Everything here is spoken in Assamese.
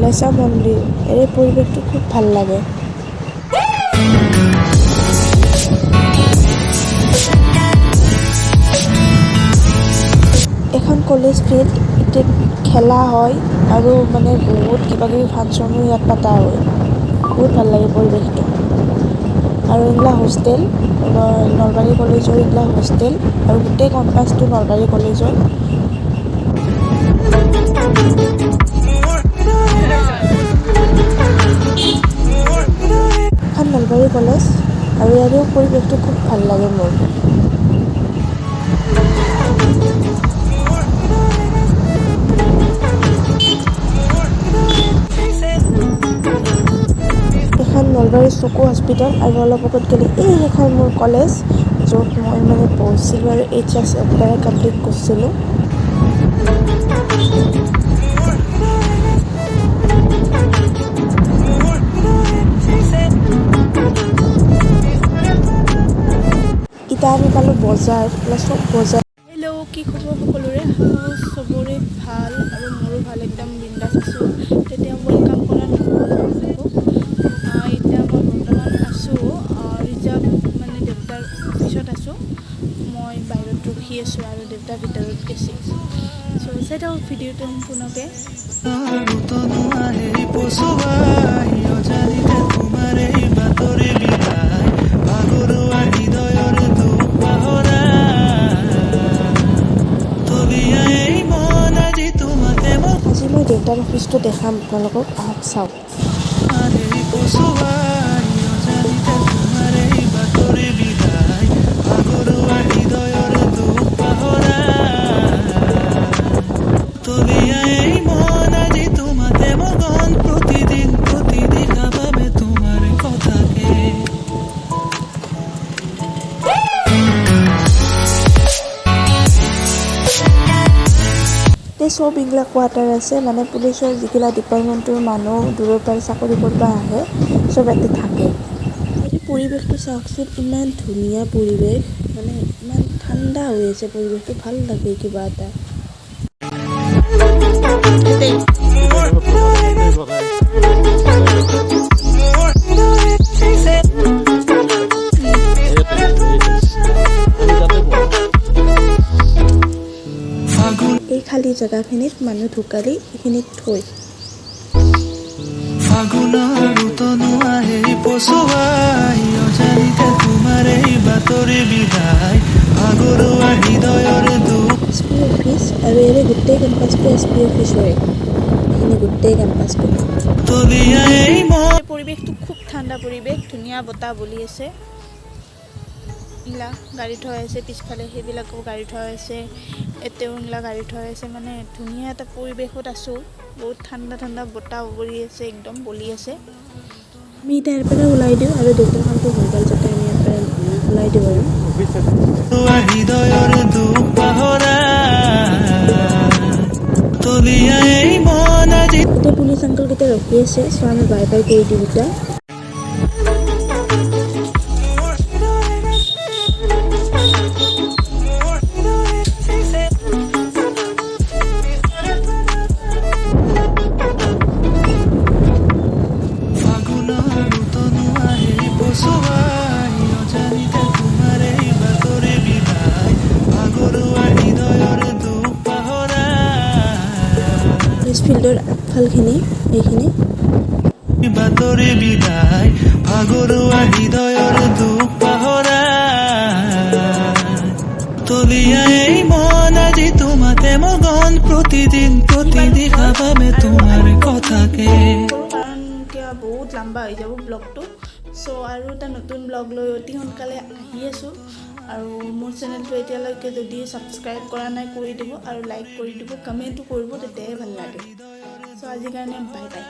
কামাখ্যা মন্দিৰ এই পৰিৱেশটো খুব ভাল লাগে। এখন কলেজ ফিল্ড, এতিয়া খেলা হয় আৰু মানে বহুত কিবাকিবি ফাংচনো ইয়াত পতা হয়। বহুত ভাল লাগে পৰিৱেশটো। আৰু এইগিলা হোষ্টেল, নলবাৰী কলেজৰ এইগিলা হোষ্টেল আৰু গোটেই কেম্পাছটো নলবাৰী কলেজৰ। এখন নলবাৰী কলেজ আৰু ইয়াৰো পৰিৱেশটো খুব ভাল লাগে মোৰ। এখন নলবাৰী চকু হস্পিটেল আৰু অলপ আগত গ'লে সেইখন মোৰ কলেজ, য'ত মই মানে পঢ়িছিলোঁ আৰু HS কমপ্লিট কৰিছিলোঁ। এতিয়া আমি পালোঁ বজাৰ, চব বজাৰ। হেল্ল', কি খবৰ সকলোৰে? চবৰে ভাল আৰু মোৰো ভাল, একদম বিন্দাছ আছোঁ। তেতিয়া ৱেলকাম কৰা নহ'ল আপোনালোকক। এতিয়া মই বৰ্তমান আছোঁ ৰিজাৰ্ভ মানে দেউতাৰ অফিচত আছোঁ। মই বাহিৰত ৰখি আছোঁ আৰু দেউতা ভিতৰত গৈছে। চ' চাই থাকক ভিডিঅ'টো সম্পূৰ্ণকৈ। আজি মই দেউতাৰ অফিচটো দেখাম আপোনালোকক, আহক চাওক। চব এইগিলা কোৱাৰ্টাৰ আছে, মানে পুলিচৰ যিগিলা ডিপাৰ্টমেণ্টৰ মানুহ দূৰৰ পৰাই চাকৰি কৰিব আহে, চব ইয়াতে থাকে। এই পৰিৱেশটো চাওকচোন, ইমান ধুনীয়া পৰিৱেশ, মানে ইমান ঠাণ্ডা হৈ আছে পৰিৱেশটো, ভাল লাগে কিবা এটা। এই খালী জেগাখিনিত মানুহ ঢুকালি এইখিনিত থৈ SP অফিচ, আৰু এই গোটেই কেম্পাছটো SP অফিচ হয়। এইখিনি গোটেই কেম্পাছটো। পৰিৱেশটো খুব ঠাণ্ডা পৰিৱেশ, ধুনীয়া বতাহ বলি আছে। এইবিলাক গাড়ী থোৱা আছে পিছফালে, সেইবিলাকো গাড়ী থোৱা আছে, এতেও এইবিলাক গাড়ী থোৱা আছে। মানে ধুনীয়া এটা পৰিৱেশত আছোঁ, বহুত ঠাণ্ডা ঠাণ্ডা বতাহ বলি আছে, একদম বলি আছে। আমি এতিয়া ইয়াৰ পৰা ওলাই দিওঁ আৰু দেউতাৰ কামটো হৈ গ'ল যাতে আমি ইয়াৰ পৰা ওলাই দিওঁ আৰু। এতিয়া পুলিচ আংকলকেইটা ৰখি আছে, চ' আমি বাই বাই কৰি দিওঁ এতিয়া। ফিল্ডৰ আগফালখিনি এইখিনি বাতৰি বিদায়, ভাগৰুৱা হৃদয়ৰ দুখ পাহৰা, তলিয়াই মন আজি তোমাতে মগন, প্ৰতিদিন দেখা পাবে তোমাৰ কথাকে। কাৰণ কিয় বহুত লম্বা হৈ যাব ব্লগটো, চ' আৰু এটা নতুন ব্লগ লৈ অতি সোনকালে আহি আছোঁ। আৰু মোৰ চেনেলটো এতিয়ালৈকে যদি ছাবস্ক্ৰাইব কৰা নাই কৰি দিব, আৰু লাইক কৰি দিব, কমেণ্টো কৰিব, তেতিয়াহে ভাল লাগে। চ' আজিৰ কাৰণে বাই বাই।